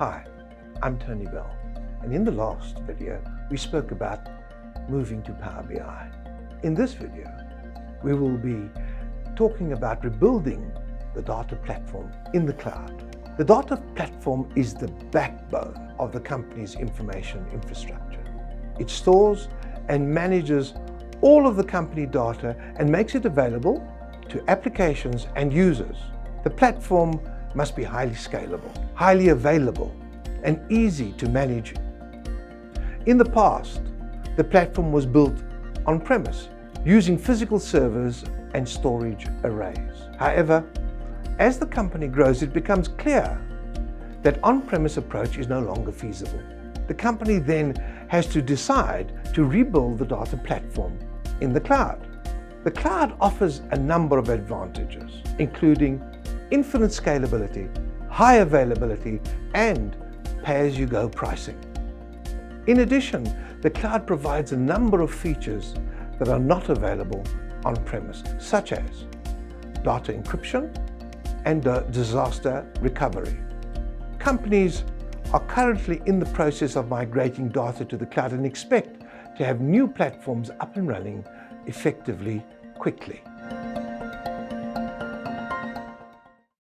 Hi, I'm Tony Bell, and in the last video, we spoke about moving to Power BI. In this video, we will be talking about rebuilding the data platform in the cloud. The data platform is the backbone of the company's information infrastructure. It stores and manages all of the company data and makes it available to applications and users. The platform must be highly scalable, highly available, and easy to manage. In the past, the platform was built on-premise, using physical servers and storage arrays. However, as the company grows, it becomes clear that on-premise approach is no longer feasible. The company then has to decide to rebuild the data platform in the cloud. The cloud offers a number of advantages, including infinite scalability, high availability, and pay-as-you-go pricing. In addition, the cloud provides a number of features that are not available on-premise, such as data encryption and disaster recovery. Companies are currently in the process of migrating data to the cloud and expect to have new platforms up and running effectively quickly.